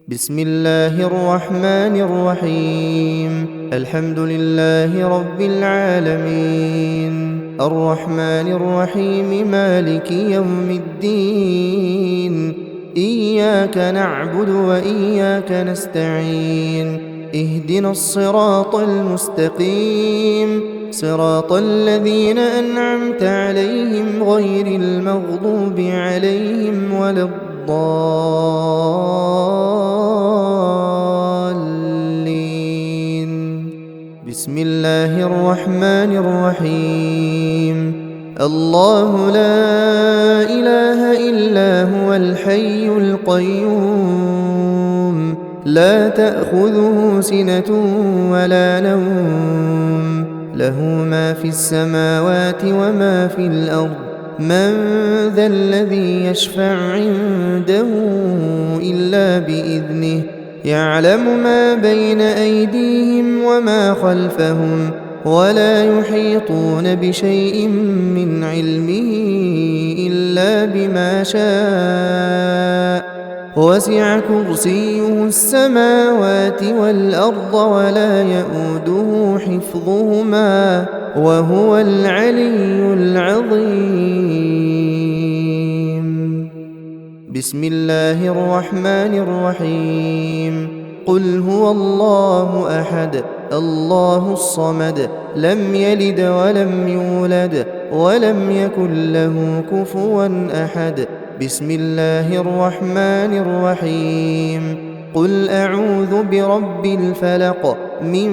بسم الله الرحمن الرحيم. الحمد لله رب العالمين الرحمن الرحيم مالك يوم الدين. إياك نعبد وإياك نستعين. اهدنا الصراط المستقيم صراط الذين أنعمت عليهم غير المغضوب عليهم ولا الضالين. بسم الله الرحمن الرحيم. الله لا إله إلا هو الحي القيوم لا تأخذه سنة ولا نوم له ما في السماوات وما في الأرض من ذا الذي يشفع عنده إلا بإذنه يعلم ما بين أيديهم وما خلفهم ولا يحيطون بشيء من علمه إلا بما شاء وسع كرسيه السماوات والأرض ولا يئوده حفظهما وهو العلي العظيم. بسم الله الرحمن الرحيم. قل هو الله أحد الله الصمد لم يلد ولم يولد ولم يكن له كفوا أحد. بسم الله الرحمن الرحيم. قل أعوذ برب الفلق من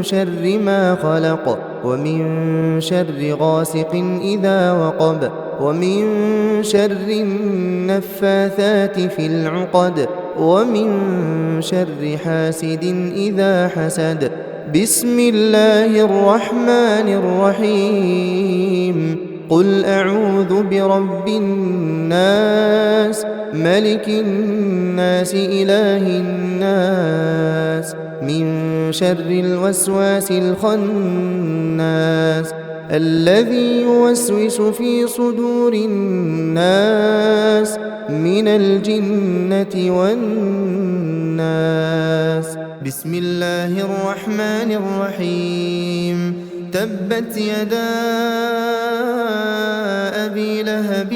شر ما خلق ومن شر غاسق إذا وقب ومن شر النفاثات في العقد ومن شر حاسد إذا حسد. بسم الله الرحمن الرحيم. قل أعوذ برب الناس ملك الناس إله الناس من شر الوسواس الخناس الذي يوسوس في صدور الناس من الجنة والناس. بسم الله الرحمن الرحيم. تبت يدا أبي لهب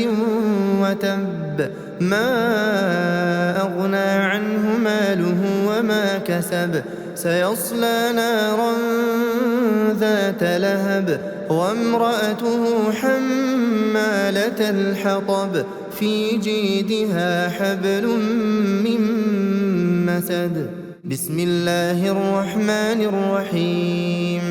وتب ما أغنى عنه ماله وما كسب سيصلى نارا ذات لهب وامرأته حمالة الحطب في جيدها حبل من مسد. بسم الله الرحمن الرحيم.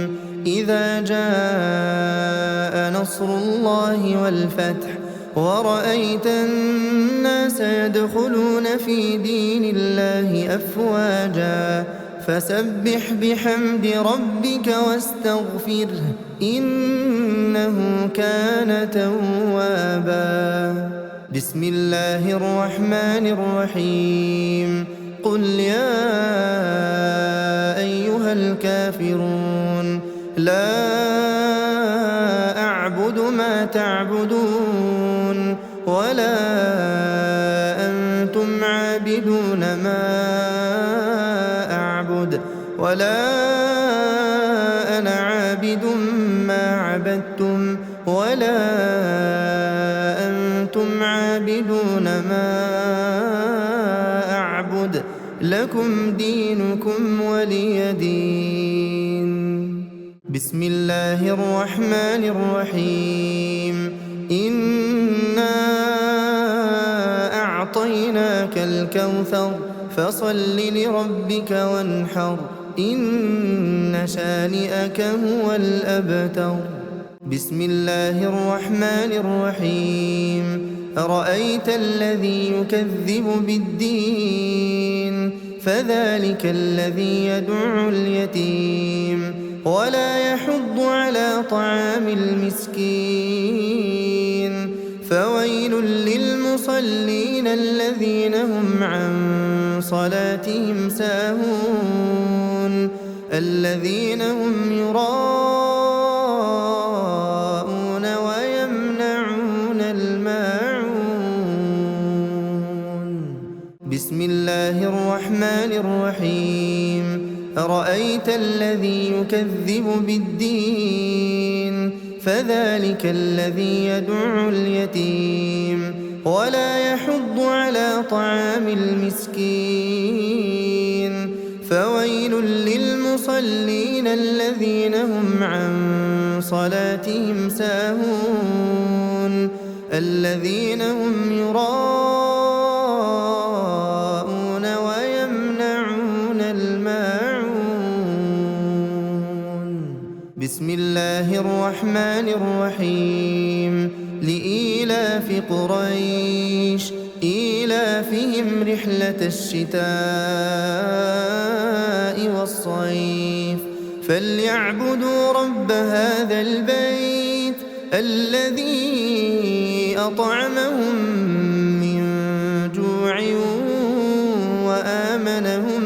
إذا جاء نصر الله والفتح ورأيت الناس يدخلون في دين الله أفواجا فسبح بحمد ربك واستغفره إنه كان توابا. بسم الله الرحمن الرحيم. قل يا أيها الكافرون لا أعبد ما تعبدون ولا أنتم عابدون ما أعبد ولا أنا عابد ما عبدتم ولا أنتم عابدون ما أعبد لكم دينكم ولي دين. بسم الله الرحمن الرحيم. إنا أعطيناك الكوثر فصل لربك وانحر إن شانئك هو الأبتر. بسم الله الرحمن الرحيم. أرأيت الذي يكذب بالدين فذلك الذي يدع اليتيم ولا يحض على طعام المسكين فويل للمصلين الذين هم عن صلاتهم ساهون الذين هم يراءون ويمنعون الماعون. بسم الله الرحمن الرحمن الرحيم أرأيت الذي يكذب بالدين فذلك الذي يدع اليتيم ولا يحض على طعام المسكين فويل للمصلين الذين هم عن صلاتهم ساهون الذين هم يراءون ويمنعون الماعون بسم الله الرحمن الرحيم لإيلاف قريش إيلافهم رحلة الشتاء والصيف فليعبدوا رب هذا البيت الذي أطعمهم من جوع وآمنهم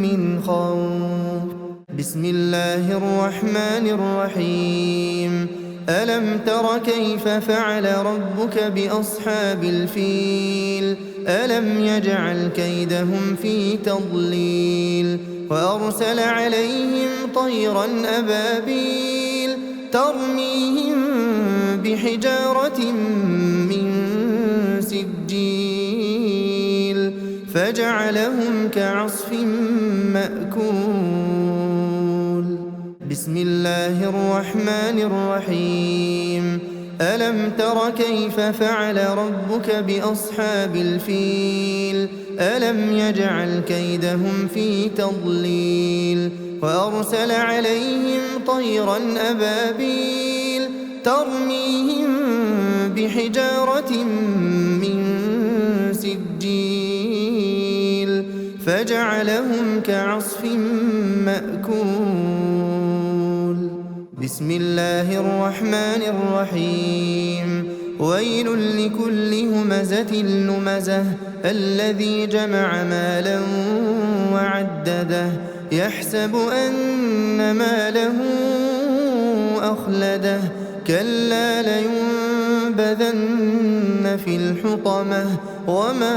من خوف بسم الله الرحمن الرحيم ألم تر كيف فعل ربك بأصحاب الفيل ألم يجعل كيدهم في تضليل وأرسل عليهم طيرا أبابيل ترميهم بحجارة من سجيل فجعلهم كعصف مأكول بسم الله الرحمن الرحيم ألم تر كيف فعل ربك بأصحاب الفيل ألم يجعل كيدهم في تضليل وأرسل عليهم طيرا أبابيل ترميهم بحجارة من سجيل فجعلهم كعصف مأكول بسم الله الرحمن الرحيم ويل لكل همزة لمزة الذي جمع مالا وعدده يحسب أن ماله أخلده كلا لينبذن في الحطمة وما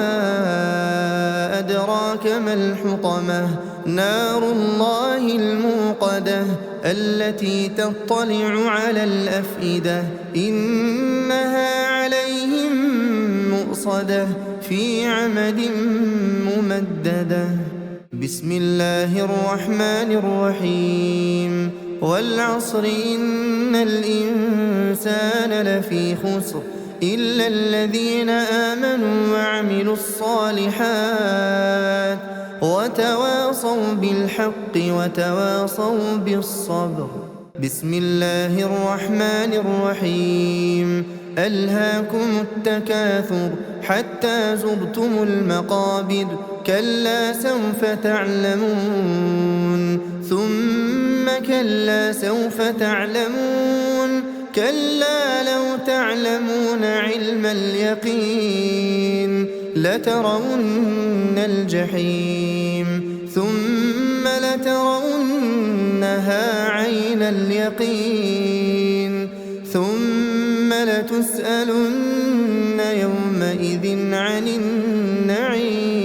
أدراك ما الحطمة نار الله الموقدة التي تطلع على الأفئدة إنها عليهم مؤصدة في عمد ممددة بسم الله الرحمن الرحيم والعصر إن الإنسان لفي خسر إلا الذين آمنوا وعملوا الصالحات وتواصوا بالحق وتواصوا بالصبر بسم الله الرحمن الرحيم ألهاكم التكاثر حتى زرتم المقابر كلا سوف تعلمون ثم كلا سوف تعلمون كلا لو تعلمون علم اليقين لترون الجحيم ثم لترونها عين اليقين ثم لتسألن يومئذ عن النعيم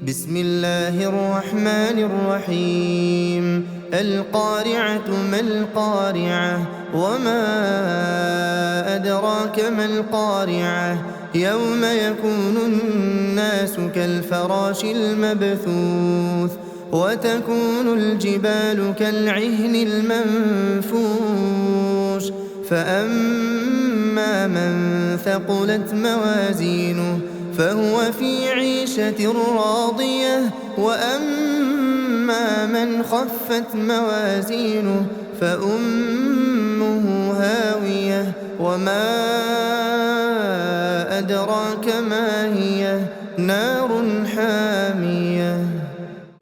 بسم الله الرحمن الرحيم القارعة ما القارعة وما أدراك ما القارعة يوم يكون الناس كالفراش المبثوث وتكون الجبال كالعهن المنفوش فأما من ثقلت موازينه فهو في عيشة راضية وأما من خفت موازينه فأمه هاوية وما أدراك ما هي نار حامية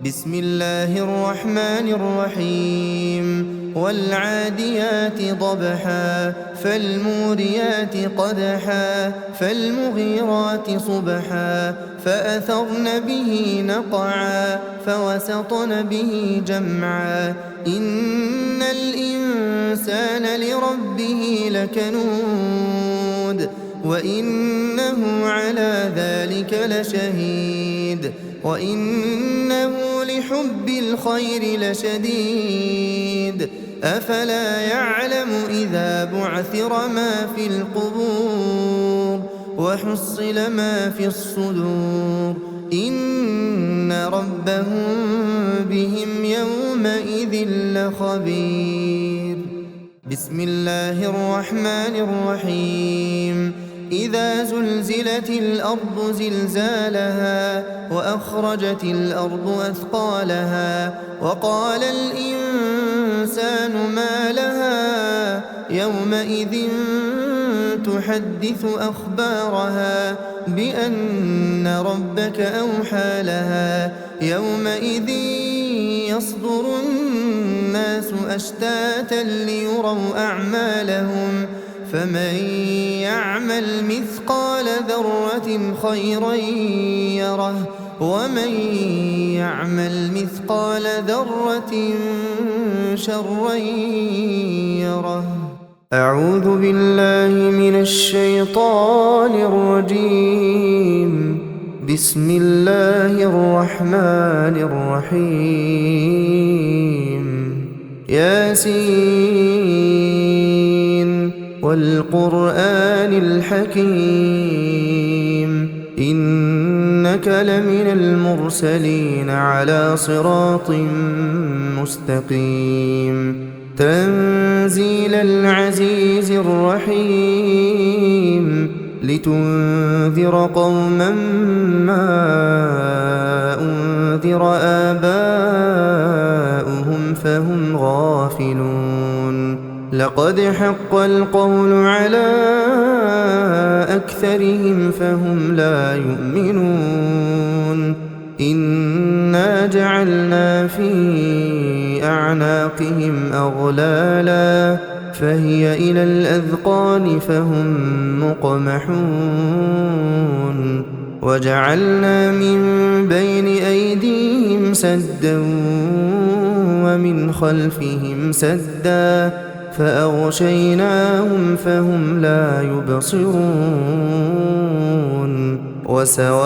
بسم الله الرحمن الرحيم والعاديات ضبحا فالموريات قدحا فالمغيرات صبحا فأثرن به نقعا فوسطن به جمعا إن الإنسان لربه لكنود وإنه على ذلك لشهيد وإنه لحب الخير لشديد أفلا يعلم إذا بعثر ما في القبور وحصل ما في الصدور إن ربهم بهم يومئذ لخبير. بسم الله الرحمن الرحيم. إذا زلزلت الأرض زلزالها وأخرجت الأرض أثقالها وقال الإنسان ما لها يومئذ تحدث أخبارها بأن ربك أوحى لها يومئذ يصدر الناس أشتاتا ليروا أعمالهم فمن يعمل مثقال ذرة خيرا يره ومن يعمل مثقال ذرة شرا يره. أعوذ بالله من الشيطان الرجيم. بسم الله الرحمن الرحيم. ياسين والقرآن الحكيم إنك لمن المرسلين على صراط مستقيم تنزيل العزيز الرحيم لتنذر قوما ما أنذر آباؤهم فهم غافلون لقد حق القول على أكثرهم فهم لا يؤمنون إنا جعلنا في أعناقهم أغلالا فهي إلى الأذقان فهم مقمحون وجعلنا من بين أيديهم سدا ومن خلفهم سدا فأغشيناهم فهم لا يبصرون وسواء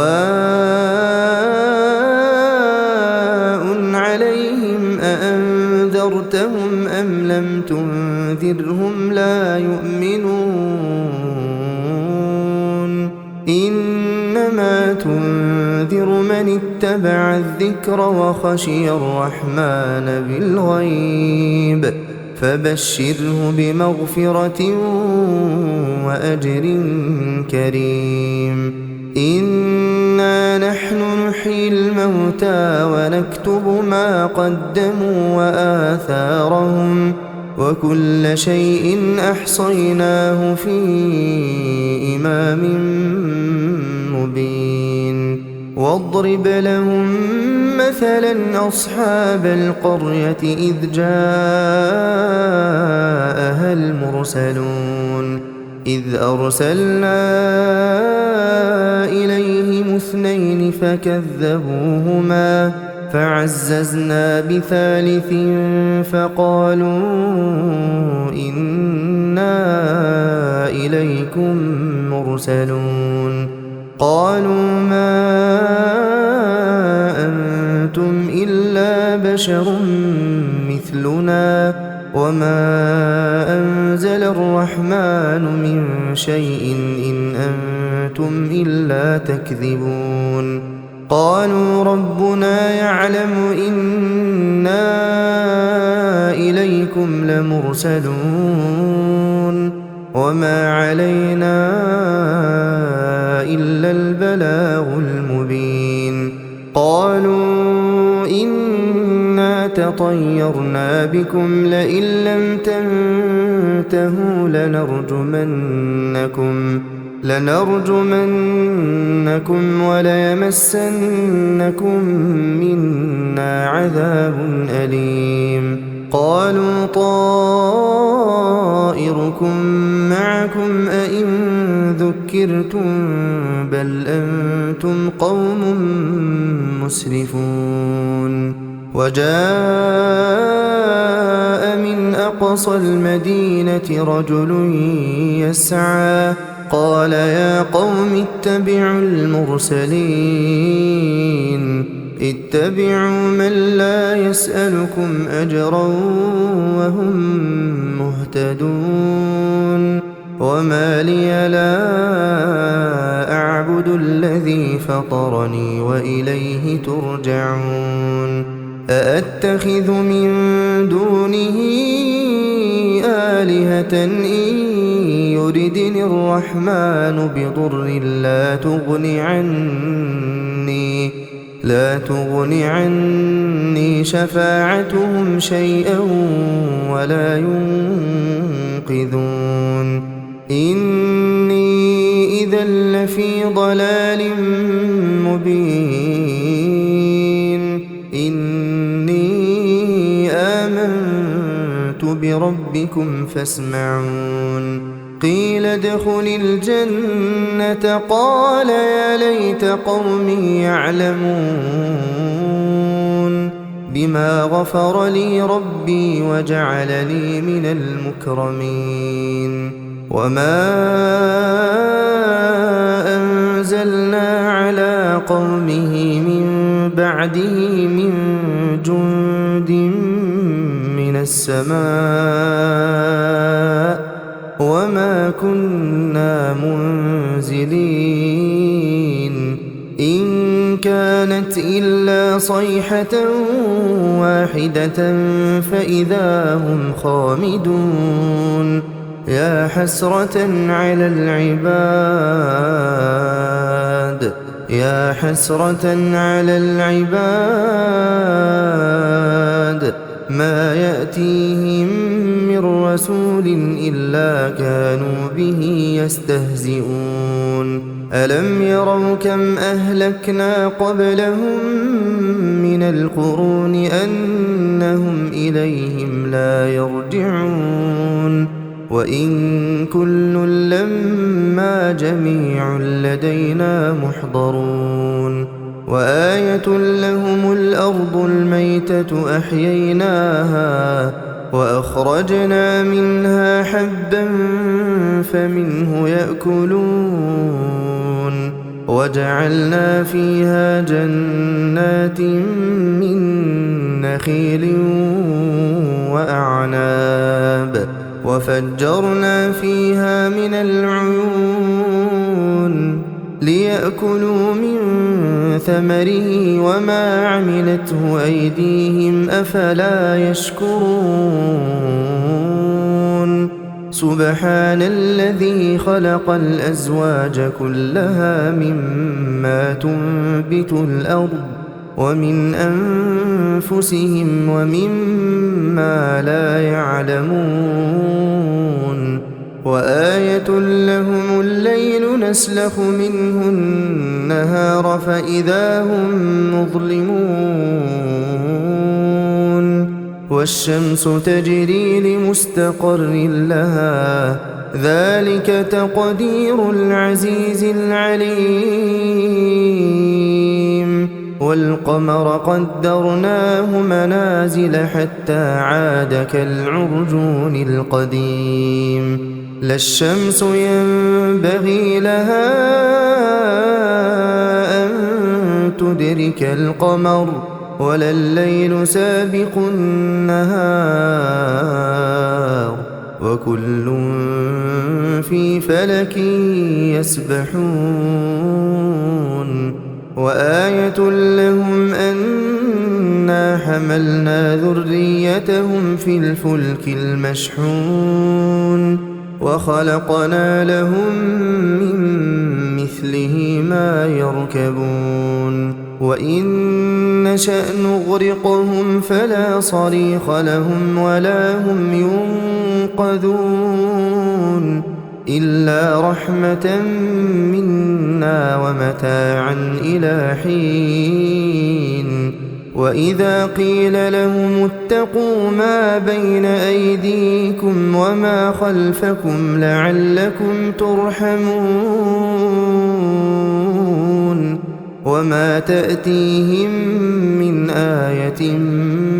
عليهم أأنذرتهم أم لم تنذرهم لا يؤمنون إنما تنذر من اتبع الذكر وخشي الرحمن بالغيب فبشره بمغفرة وأجر كريم إنا نحن نحيي الموتى ونكتب ما قدموا وآثارهم وكل شيء أحصيناه في إمام مبين واضرب لهم مثلا أصحاب القرية إذ جاءها المرسلون إذ أرسلنا إليهم اثنين فكذبوهما فعززنا بثالث فقالوا إنا إليكم مرسلون قالوا ما أنتم إلا بشر مثلنا وما أنزل الرحمن من شيء إن أنتم إلا تكذبون قالوا ربنا يعلم إنا إليكم لمرسلون وما علينا إلا البلاغ المبين قالوا إنا تطيرنا بكم لئن لم تنتهوا لنرجمنكم وليمسنكم منا عذاب أليم قالوا طائركم معكم أئن ذكرتم بل أنتم قوم مسرفون وجاء من أقصى المدينة رجل يسعى قال يا قوم اتبعوا المرسلين اتبعوا من لا يسألكم أجرا وهم مهتدون وما لي لا أعبد الذي فطرني وإليه ترجعون أأتخذ من دونه آلهة إن يردني الرحمن بضر لا تغن عني شفاعتهم شيئا ولا ينقذون إني إذا لفي ضلال مبين إني آمنت بربكم فاسمعون قيل ادخل الجنة قال يا ليت قومي يعلمون بما غفر لي ربي وجعلني من المكرمين وما أنزلنا على قومه من بعده من جند من السماء وما كنا منزلين إن كانت إلا صيحة واحدة فإذا هم خامدون يا حسرة على العباد ما يأتيهم من رسول إلا كانوا به يستهزئون ألم يروا كم أهلكنا قبلهم من القرون أنهم إليهم لا يرجعون وإن كل لما جميع لدينا محضرون وآية لهم الأرض الميتة أحييناها وأخرجنا منها حبا فمنه يأكلون وجعلنا فيها جنات من نخيل وأعناب وفجرنا فيها من العيون ليأكلوا من ثمره وما عملته أيديهم أفلا يشكرون سبحان الذي خلق الأزواج كلها مما تنبت الأرض ومن أنفسهم ومما لا يعلمون وآية لهم الليل نسلخ منه النهار فإذا هم مظلمون والشمس تجري لمستقر لها ذلك تقدير العزيز العليم والقمر قدرناه منازل حتى عاد كالعرجون القديم لا الشمس ينبغي لها أن تدرك القمر ولا الليل سابق النهار وكل في فلك يسبحون وآية لهم أنا حملنا ذريتهم في الفلك المشحون وخلقنا لهم من مثله ما يركبون وإن نشأ نغرقهم فلا صريخ لهم ولا هم ينقذون إلا رحمة منا ومتاعا إلى حين وإذا قيل لهم اتقوا ما بين أيديكم وما خلفكم لعلكم ترحمون وما تأتيهم من آية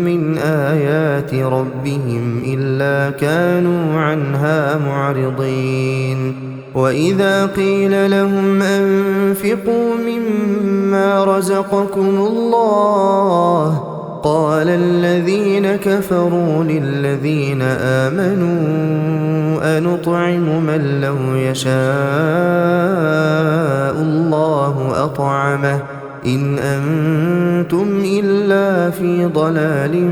من آيات ربهم إلا كانوا عنها معرضين وإذا قيل لهم أنفقوا مما رزقكم الله قال الذين كفروا للذين آمنوا أنطعم من لو يشاء الله أطعمه إن أنتم إلا في ضلال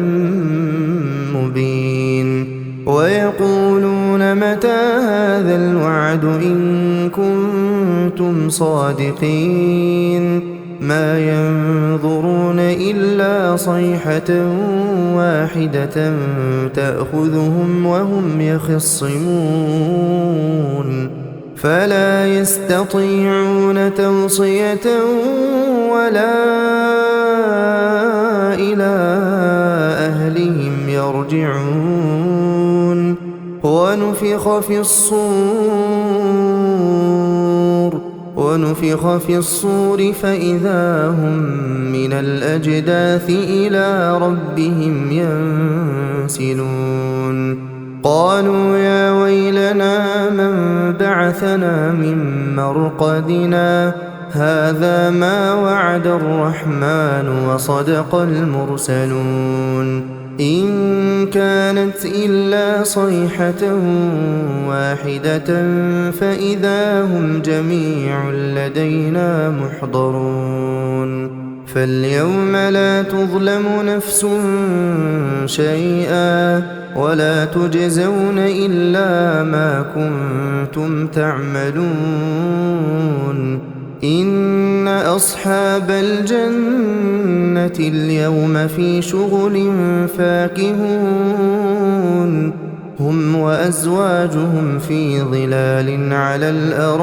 مبين ويقولون متى هذا الوعد إن كنتم صادقين ما ينظرون إلا صيحة واحدة تأخذهم وهم يخصمون فلا يستطيعون توصية ولا إلى أهلهم يرجعون ونفخ في الصور فإذا هم من الأجداث إلى ربهم ينسلون قالوا يا ويلنا من بعثنا من مرقدنا هذا ما وعد الرحمن وصدق المرسلون إن كانت إلا صيحة واحدة فإذا هم جميع لدينا محضرون فاليوم لا تظلم نفس شيئا ولا تجزون إلا ما كنتم تعملون إن أصحاب الجنة اليوم في شغل فاكهون هم وأزواجهم في ظلال على الأرائك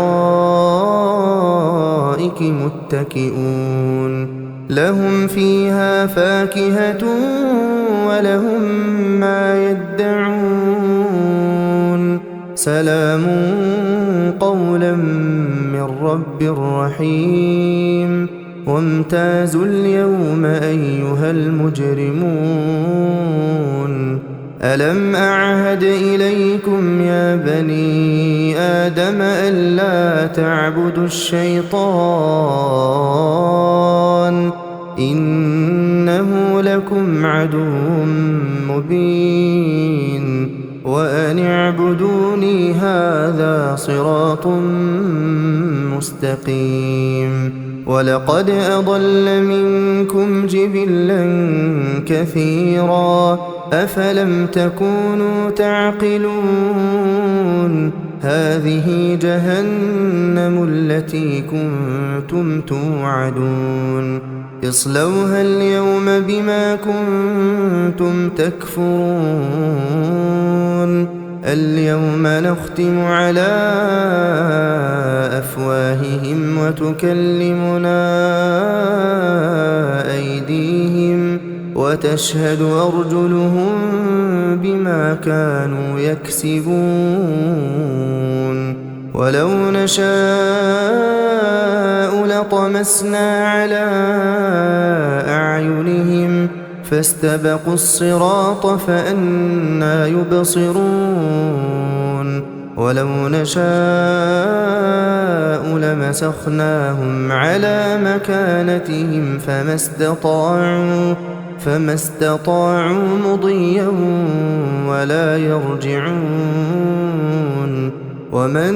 متكئون لهم فيها فاكهة ولهم ما يدعون سلام قولا من رب رحيم وامتازوا اليوم أيها المجرمون ألم أعهد إليكم يا بني آدم ألا تعبدوا الشيطان إنه لكم عدو مبين وأن اعبدوني هذا صراط مستقيم ولقد أضل منكم جبلا كثيرا أفلم تكونوا تعقلون هذه جهنم التي كنتم توعدون اصلوها اليوم بما كنتم تكفرون اليوم نختم على أفواههم وتكلمنا أيديهم وتشهد أرجلهم بما كانوا يكسبون ولو نشاء لطمسنا على أعينهم فاستبقوا الصراط فأنى يبصرون ولو نشاء لمسخناهم على مكانتهم فما استطاعوا مضيا ولا يرجعون ومن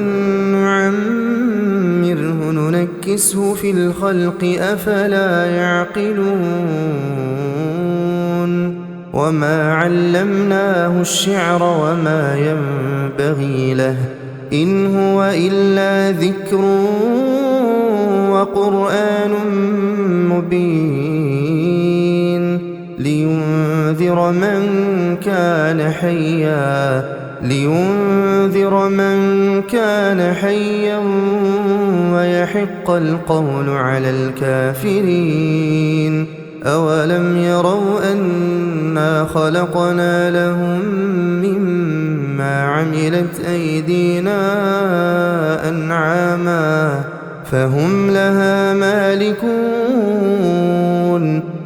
نعمره ننكسه في الخلق أفلا يعقلون وما علمناه الشعر وما ينبغي له إن هو إلا ذكر وقرآن مبين لينذر من كان حيا ويحق القول على الكافرين أولم يروا أنا خلقنا لهم مما عملت أيدينا أنعاما فهم لها مالكون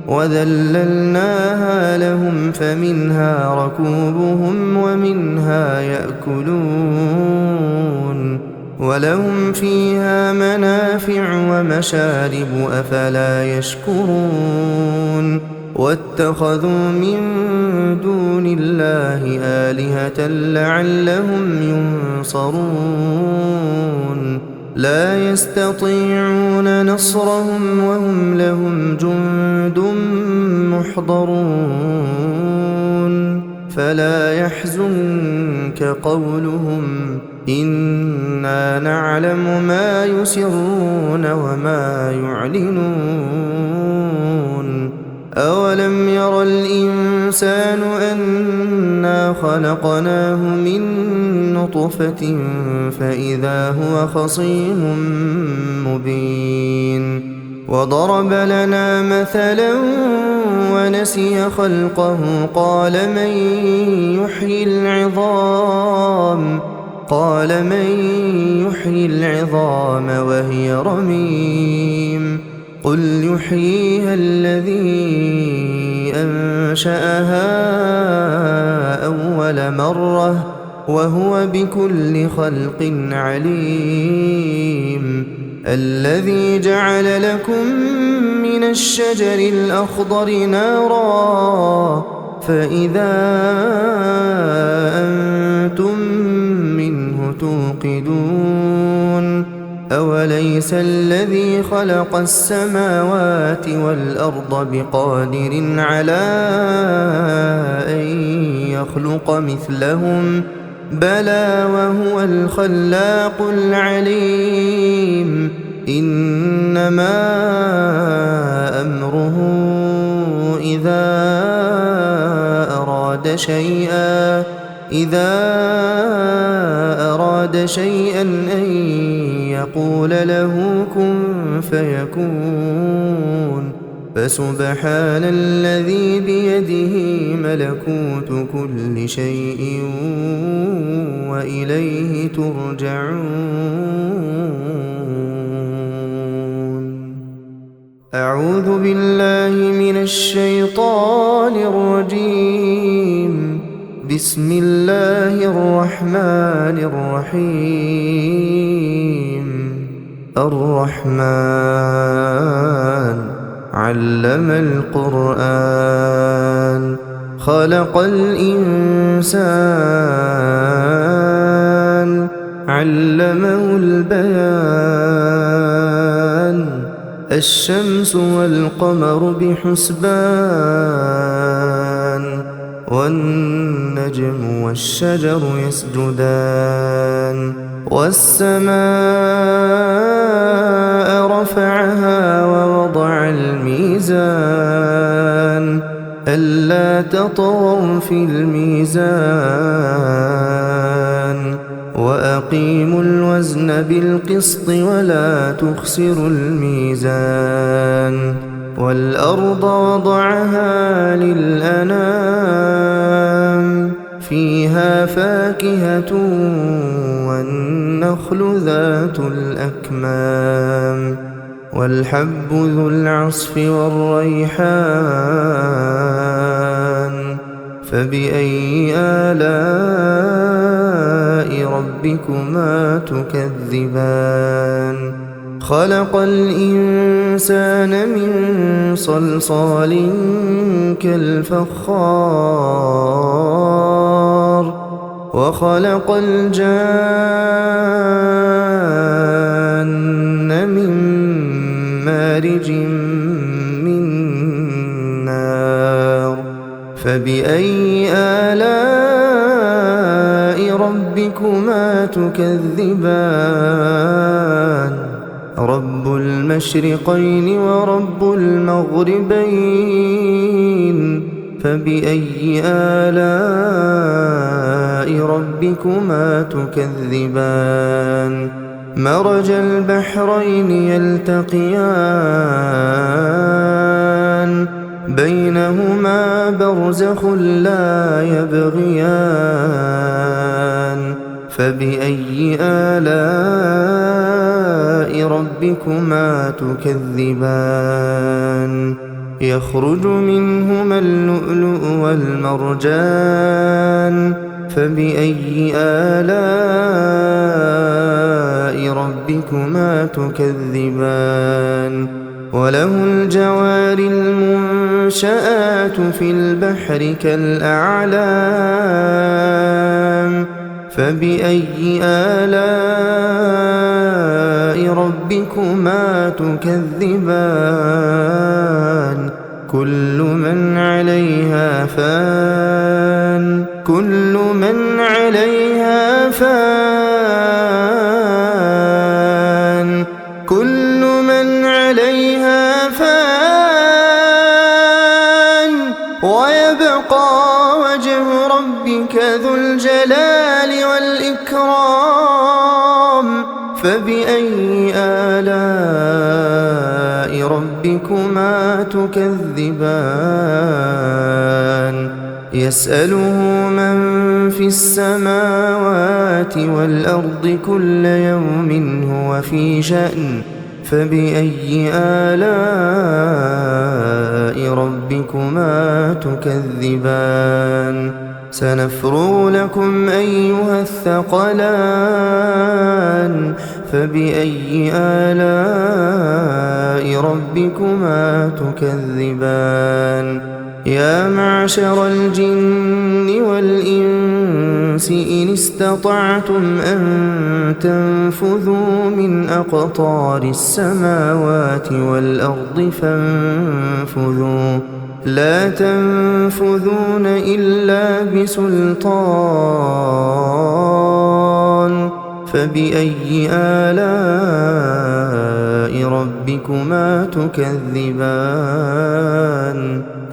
وذللناها لهم فمنها ركوبهم ومنها يأكلون ولهم فيها منافع ومشارب أفلا يشكرون واتخذوا من دون الله آلهة لعلهم ينصرون لا يستطيعون نصرهم وهم لهم جند محضرون فلا يحزنك قولهم إنا نعلم ما يسرون وما يعلنون أولم ير الإنسان أنا خلقناه من نطفة فإذا هو خصيم مبين وضرب لنا مثلا ونسي خلقه قال من يحيي العظام وهي رميم قل يحييها الذي أنشأها أول مرة وهو بكل خلق عليم الذي جعل لكم من الشجر الأخضر نارا فإذا أنتم منه توقدون أوليس الذي خلق السماوات والأرض بقادر على أن يخلق مثلهم بلى وهو الخلاق العليم إنما أمره إذا أراد شيئا أن يقول له كن فيكون فسبحان الذي بيده ملكوت كل شيء وإليه ترجعون أعوذ بالله من الشيطان الرجيم بسم الله الرحمن الرحيم الرحمن علم القرآن خلق الإنسان علمه البيان الشمس والقمر بحسبان والنجم والشجر يسجدان والسماء رفعها ووضع الميزان ألا تطغوا في الميزان وأقيموا الوزن بالقسط ولا تخسروا الميزان والأرض وضعها للأنام فيها فاكهة والنخل ذات الأكمام والحب ذو العصف والريحان فبأي آلاء ربكما تكذبان خلق الإنسان من صلصال كالفخار وخلق الجان من مارج من نار فبأي آلاء ربكما تكذبان رب المشرقين ورب المغربين فبأي آلاء ربكما تكذبان مرج البحرين يلتقيان بينهما برزخ لا يبغيان فبأي آلاء ربكما تكذبان يخرج منهما اللؤلؤ والمرجان فبأي آلاء ربكما تكذبان وله الجوار المنشآت في البحر كالأعلام فبأي آلاء ربكما تكذبان كل من عليها فان كل من عليها فان كل من عليها فان ويبقى وجه ربك ذو الجلال والإكرام فبأي آلاء ربكما تكذبان يسأله من في السماوات والأرض كل يوم هو في شأن فبأي آلاء ربكما تكذبان سنفرغ لكم أيها الثقلان فبأي آلاء ربكما تكذبان يا معشر الجن والإنس إن استطعتم أن تنفذوا من أقطار السماوات والأرض فانفذوا لا تنفذون إلا بسلطان فبأي آلاء ربكما تكذبان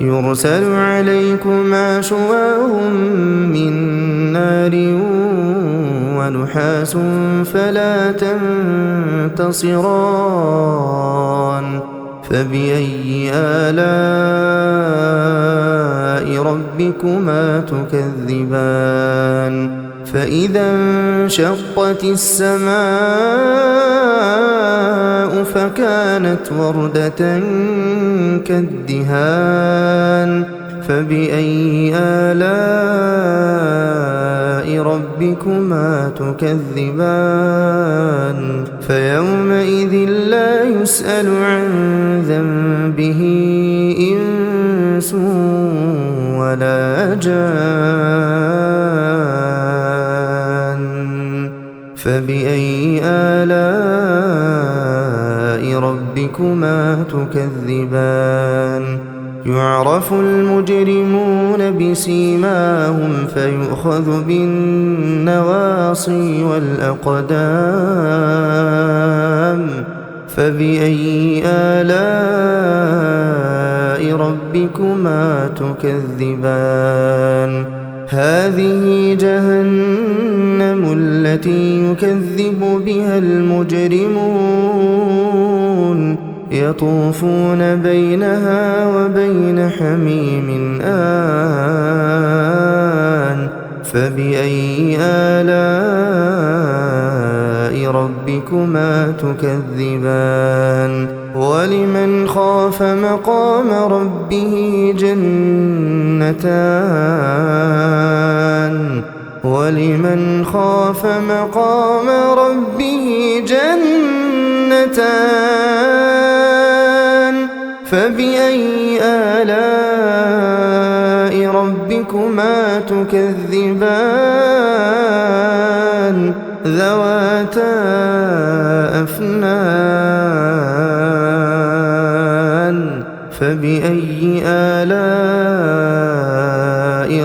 يرسل عليكما شواظ من نار ونحاس فلا تنتصران فبأي آلاء ربكما تكذبان فإذا انشقت السماء فكانت وردة كالدهان فبأي آلاء ربكما تكذبان فيومئذ لا يسأل عن ذنبه إنس ولا جان فبأي آلاء ربكما تكذبان يعرف المجرمون بسيماهم فيؤخذ بالنواصي والأقدام فبأي آلاء ربكما تكذبان هذه جهنم التي يكذب بها المجرمون يطوفون بينها وبين حميم آن فبأي آلاء ربكما تكذبان ولمن خاف مقام ربه جنتان ولمن خاف مقام ربه جنتان فبأي آلاء ربكما تكذبان ذواتا أفنان فبأي آلاء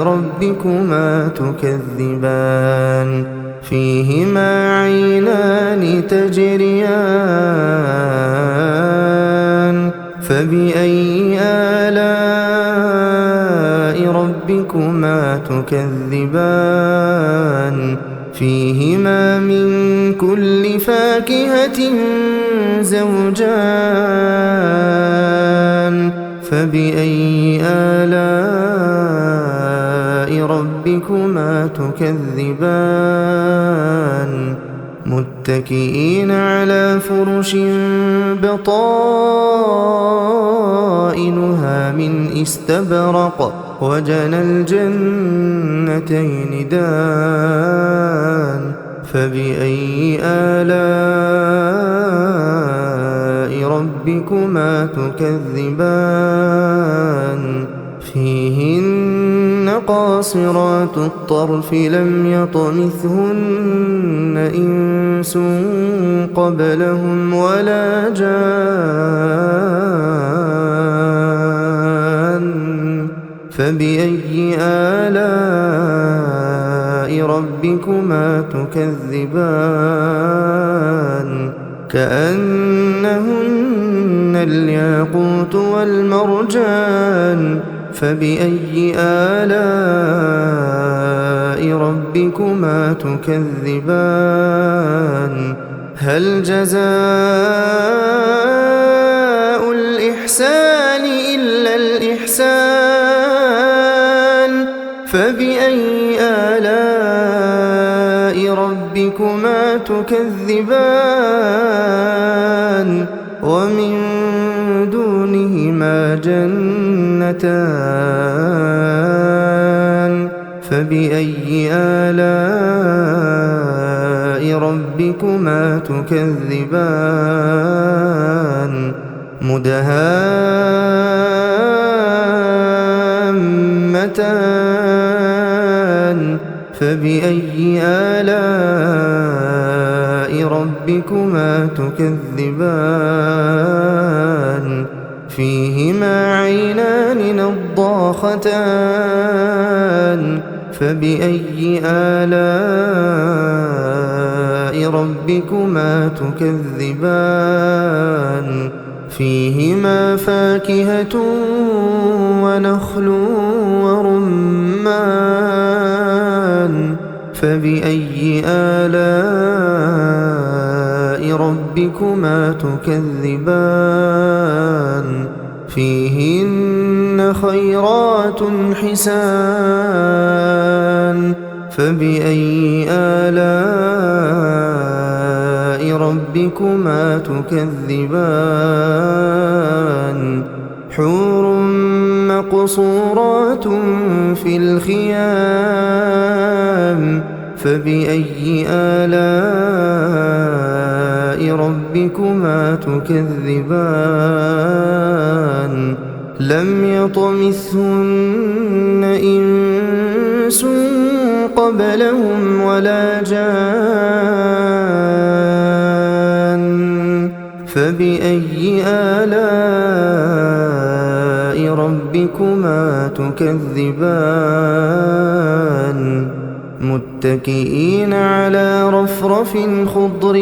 ربكما تكذبان فيهما عينان تجريان فبأي آلاء ربكما تكذبان فيهما من كل فاكهة زوجان فبأي آلاء ربكما تكذبان متكئين على فرش بطائنها من استبرق وجنى الجنتين دان فبأي آلاء ربكما تكذبان فيهن قاصرات الطرف لم يطمثهن إنس قبلهم ولا جان فبأي آلاء ربكما تكذبان كأنهن الياقوت والمرجان فبأي آلاء ربكما تكذبان هل جزاء الإحسان إلا الإحسان فبأي آلاء ربكما تكذبان ومن دونهما جنتان فبأي آلاء ربكما تكذبان مدهامتان فبأي آلاء ربكما تكذبان فيهما عينان نضاختان فبأي آلاء ربكما تكذبان فيهما فاكهة ونخل ورمان فبأي آلاء ربكما تكذبان فيهن خيرات حسان فبأي آلاء ربكما تكذبان حور مقصورات في الخيام فبأي آلاء ربكما تكذبان لم يطمثهن إنس قبلهم ولا جان فبأي آلاء ربكما تكذبان متكئين على رفرف خضر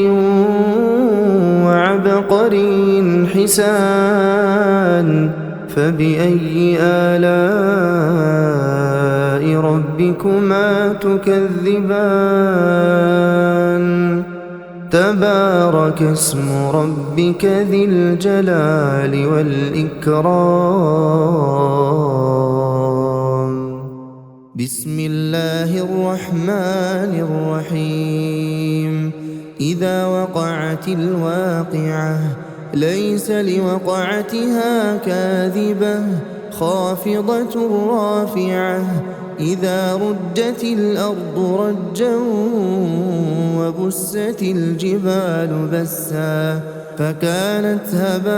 وعبقري حسان فبأي آلاء ربكما تكذبان تبارك اسم ربك ذي الجلال والإكرام بسم الله الرحمن الرحيم إذا وقعت الواقعة ليس لوقعتها كاذبة خافضة رافعة إذا رجت الأرض رجا وبست الجبال بسا فكانت هباء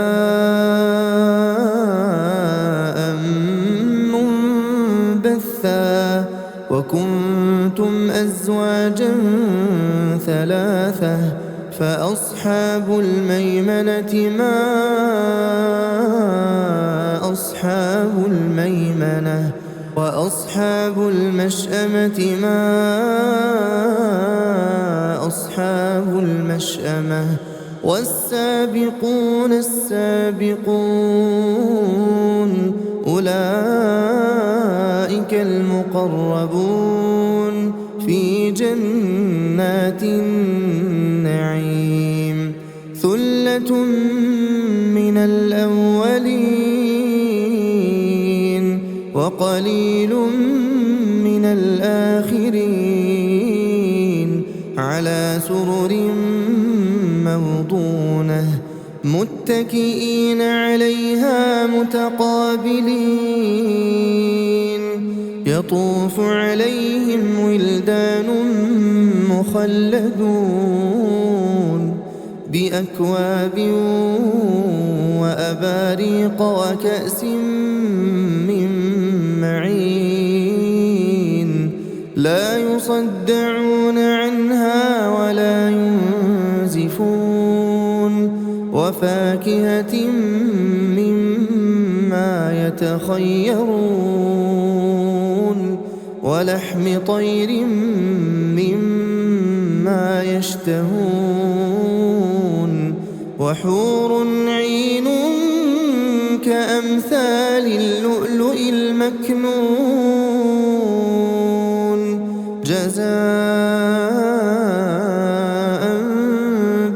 منبثا وكنتم أزواجا ثلاثة فأصحاب الميمنة ما أصحاب الميمنة وأصحاب المشأمة ما أصحاب المشأمة والسابقون السابقون أولئك المقربون في جنات النعيم ثلة من الأولين وقليل من الآخرين على سرر موضونة متكئين عليها متقابلين يطوف عليهم ولدان مخلدون بأكواب وأباريق وكأس من معين لا يصدعون عنها ولا ينزفون وفاكهة مما يتخيرون ولحم طير مما يشتهون وحور عين كأمثال اللؤلؤ المكنون جزاء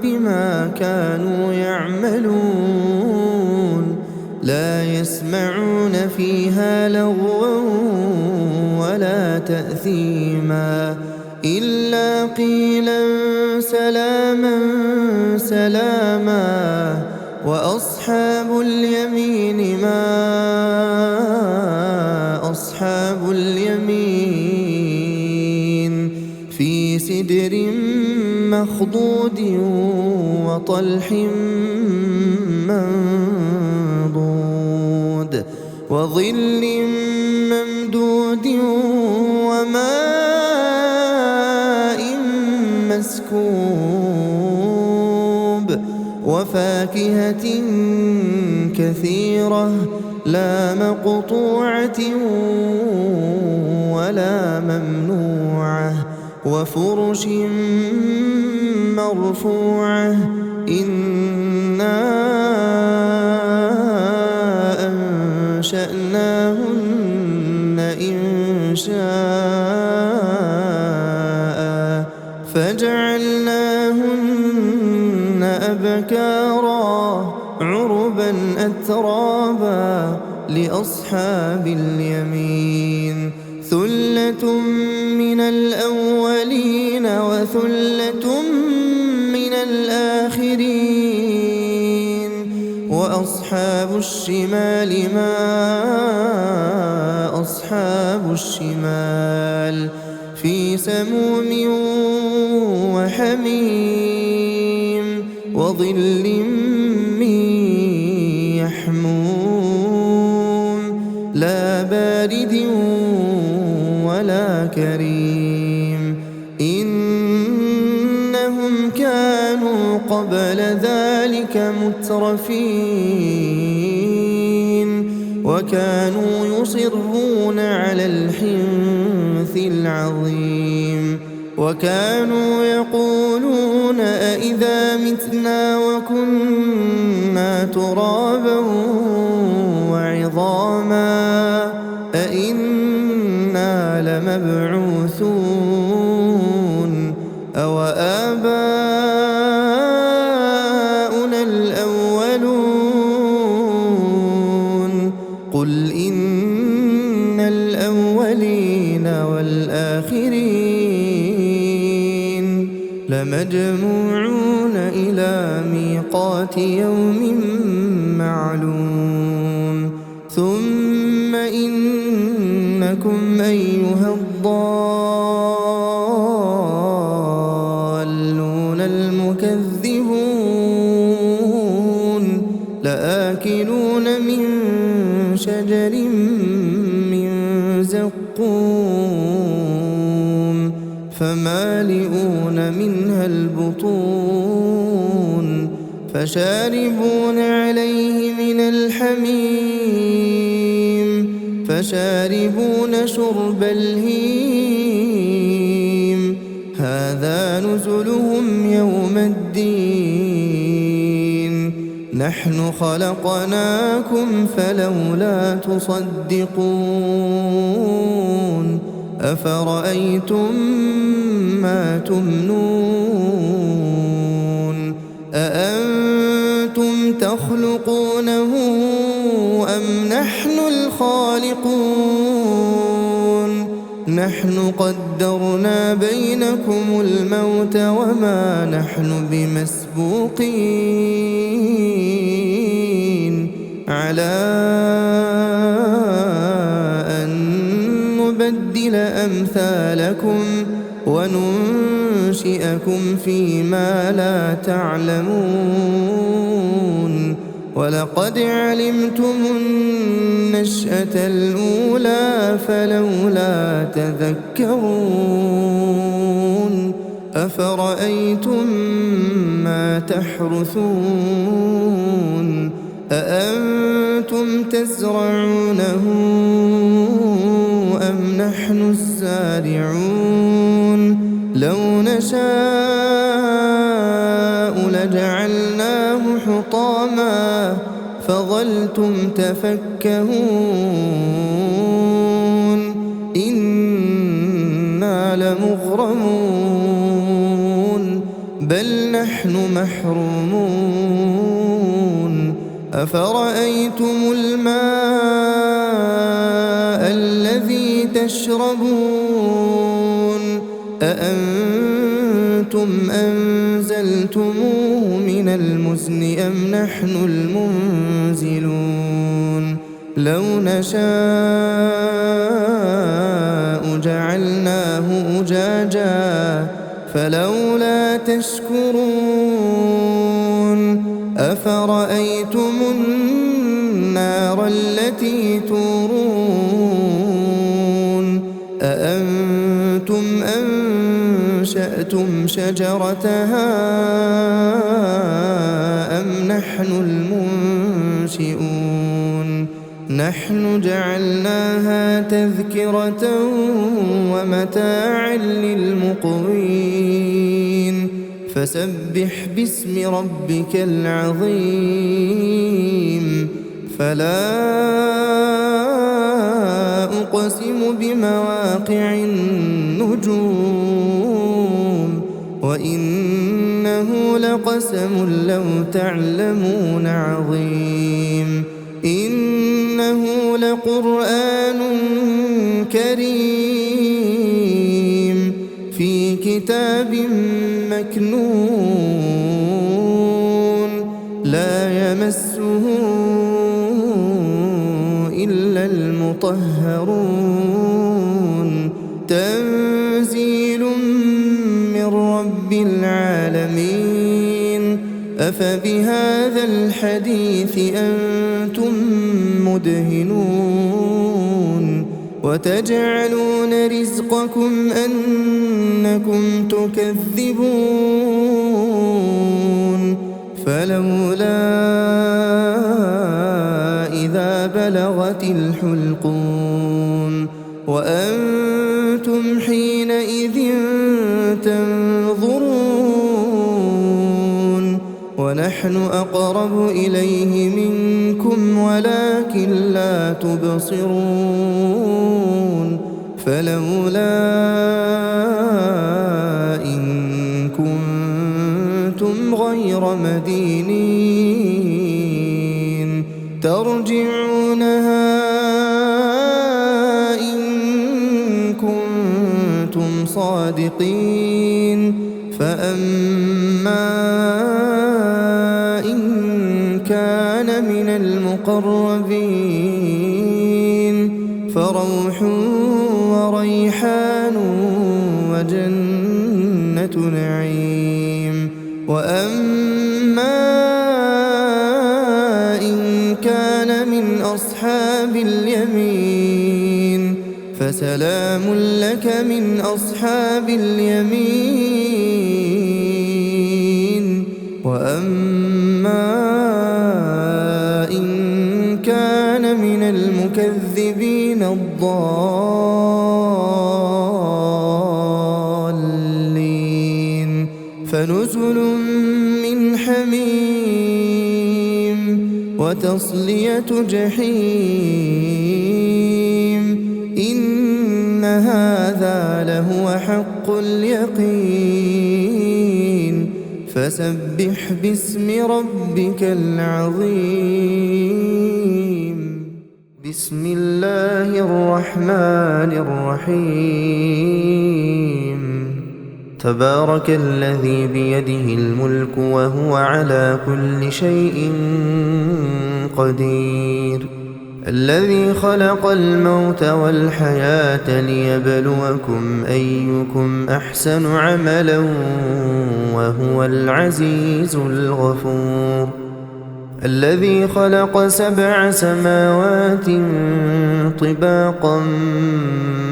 بما كانوا يعملون لا يسمعون فيها لغوا ولا تأثيما إلا قيلا سلاما سلاما وأصحاب اليمين ما أصحاب اليمين في سدر مخضود وطلح منضود وظل ممدود وماء مسكوب وفاكهة كثيرة لا مقطوعة ولا ممنوعة وفرش مرفوعة إنا أنشأناهن إنشاء فجعلناهن أبكارا عربا أترابا لأصحاب اليمين ثلة من الأولين وثلة من الآخرين وأصحاب الشمال ما أصحاب الشمال في سموم وحميم وظل من يحموم لا بارد ولا كريم إنهم كانوا قبل ذلك مترفين وكانوا يصرون على الحنث العظيم وكانوا يقولون أئذا متنا وكنا ترابا وعظاما أئنا لمبعوثون أو آباؤنا الأولون قل إن الأولين والآخرين لمجموعون إلى ميقات يوم معلوم ثم إنكم أيها الضالون المكذبون لآكلون من شجر من زقوم فمالئون منها البطون فشاربون عليه من الحميم فشاربون شرب الهيم هذا نزلهم يوم الدين نحن خلقناكم فلولا تصدقون أفرأيتم ما تمنون أأنتم تخلقونه أم نحن الخالقون نحن قدرنا بينكم الموت وما نحن بمسبوقين على أن نبدل أمثالكم وننشئكم فيما لا تعلمون ولقد علمتم النشأة الأولى فلولا تذكرون أفرأيتم ما تحرثون أأنتم تزرعونه أم نحن الزارعون لو نشاء لجعلناه حطاما فظلتم تفكهون إنا لمغرمون بل نحن محرومون أفرأيتم الماء الذي تشربون أأنتم أنزلتموه من المزن أم نحن المنزلون لو نشاء جعلناه أجاجا فلولا تشكرون أفرأيتم النار التي تورون أأنتم أنشأتم شجرتها أم نحن المنشئون نحن جعلناها تذكرة ومتاعا للمقوين فسبح باسم ربك العظيم فلا أقسم بمواقع النجوم وإنه لقسم لو تعلمون عظيم إنه لقرآن كريم في كتاب مكنون لا يمسه إلا المطهرون تنزيل من رب العالمين أفبهذا الحديث أنتم مدهنون وتجعلون رزقكم أنكم تكذبون فلولا إذا بلغت الحلقوم وأنتم حينئذ تنظرون ونحن أقرب إليه منكم ولكن لا تبصرون فلولا إن كنتم غير مدينين ترجعونها إن كنتم صادقين فأما إن كان من المقربين فروح وريحان وجنة نعيم وأما إن كان من أصحاب اليمين فسلام لك من أصحاب اليمين وأما إن كان من المكذبين الضالين فنزل من حميم وتصلية جحيم إن هذا لهو حق اليقين فسبح باسم ربك العظيم بسم الله الرحمن الرحيم تبارك الذي بيده الملك وهو على كل شيء قدير الذي خلق الموت والحياة ليبلوكم أيكم أحسن عملا وهو العزيز الغفور الذي خلق 7 سماوات طباقا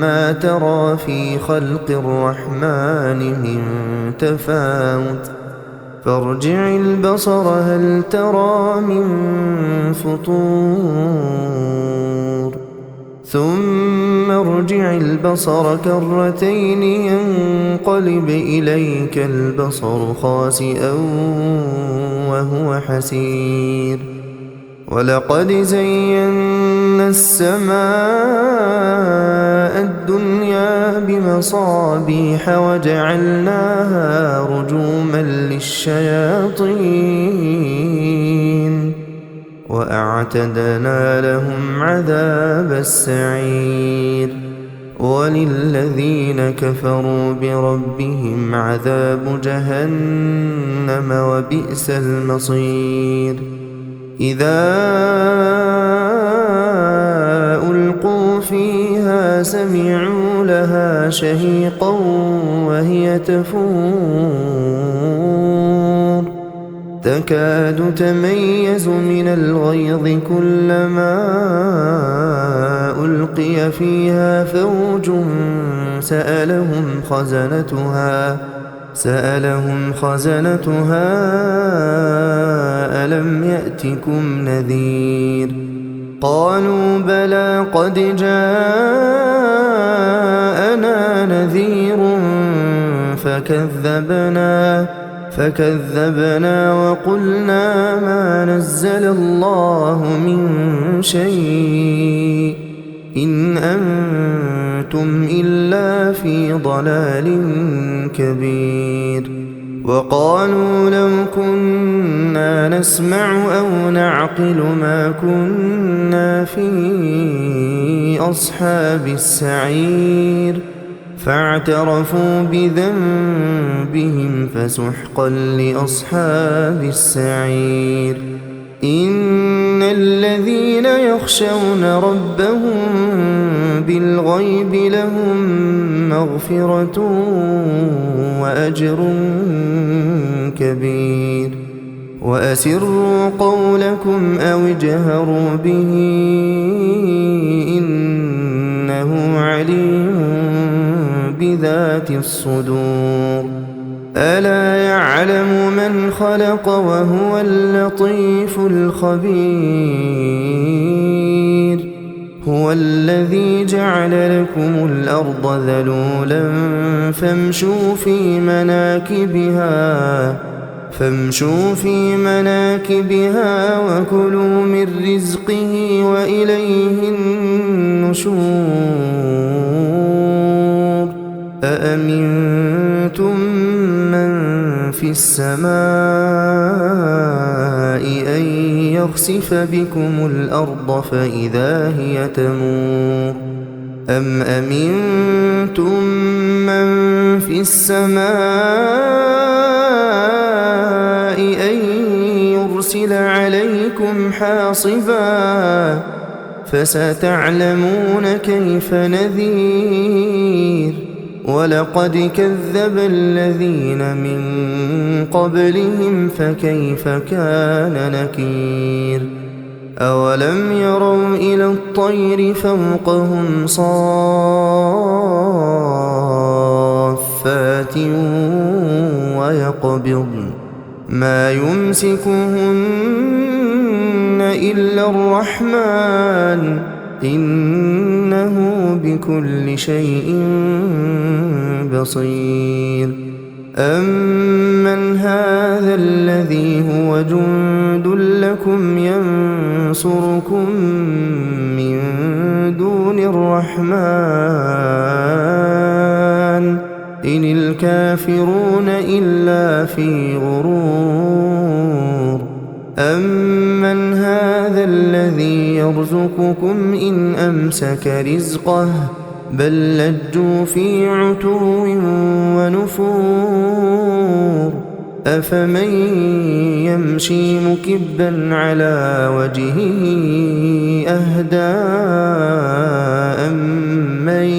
ما ترى في خلق الرحمن من تفاوت فارجع البصر هل ترى من فطور ثم ارجع البصر كرتين ينقلب إليك البصر خاسئا وهو حسير ولقد زينا السماء الدنيا بمصابيح وجعلناها رجوما للشياطين وأعتدنا لهم عذاب السعير وللذين كفروا بربهم عذاب جهنم وبئس المصير إذا ألقوا فيها سمعوا لها شهيقا وهي تفور تكاد تميز من الغيظ كلما ألقي فيها فوج سألهم خزنتها ألم يأتكم نذير قالوا بلى قد جاءنا نذير فكذبنا وقلنا ما نزل الله من شيء إن أنتم إلا في ضلال كبير وقالوا لو كنا نسمع أو نعقل ما كنا في أصحاب السعير فاعترفوا بذنبهم فسحقا لأصحاب السعير إن الذين يخشون ربهم بالغيب لهم مغفرة وأجر كبير وأسروا قولكم أو اجهروا به إنه عليم بذات الصدور ألا يعلم من خلق وهو اللطيف الخبير هو الذي جعل لكم الأرض ذلولا فامشوا في مناكبها وكلوا من رزقه وإليه النشور أأمنتم من في السماء أن يخسف بكم الأرض فإذا هي تمور أم أمنتم من في السماء أن يرسل عليكم حاصبا فستعلمون كيف نذير ولقد كذب الذين من قبلهم فكيف كان نكير أولم يروا إلى الطير فوقهم صافات ويقبضن ما يمسكهن إلا الرحمن إنه بكل شيء بصير أمن هذا الذي هو جند لكم ينصركم من دون الرحمن إن الكافرون إلا في غرور أمن هذا الذي يرزقكم إن أمسك رزقه بل لجوا في عتو ونفور أفمن يمشي مكبا على وجهه أهدى أمن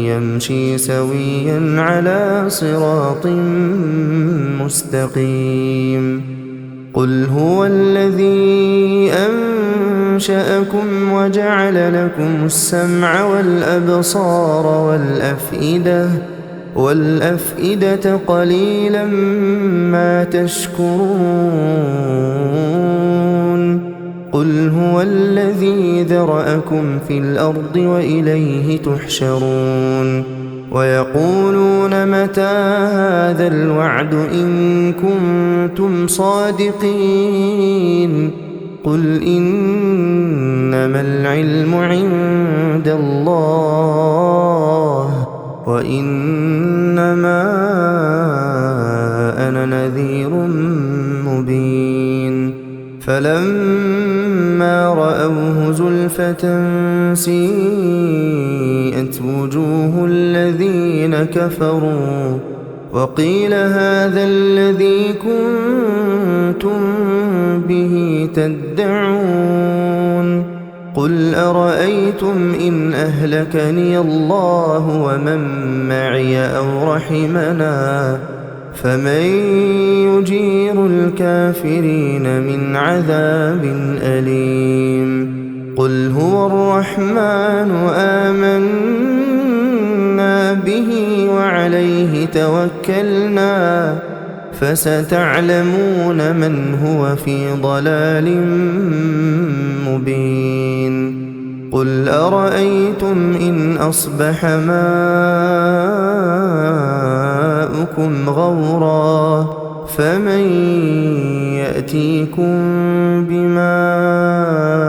يمشي سويا على صراط مستقيم قل هو الذي أنشأكم وجعل لكم السمع والأبصار والأفئدة قليلا ما تشكرون قل هو الذي ذرأكم في الأرض وإليه تحشرون ويقولون متى هذا الوعد إن كنتم صادقين قل إنما العلم عند الله وإنما أنا نذير مبين فلما رأوه زلفة سيئت وجوه الذين كفروا وقيل هذا الذي كنتم به تدعون قل أرأيتم إن أهلكني الله ومن معي أو رحمنا فمن يجير الكافرين من عذاب أليم قل هو الرحمن آمنا به وعليه توكلنا فستعلمون من هو في ضلال مبين قل أرأيتم إن أصبح ماؤكم غورا فمن يأتيكم بماء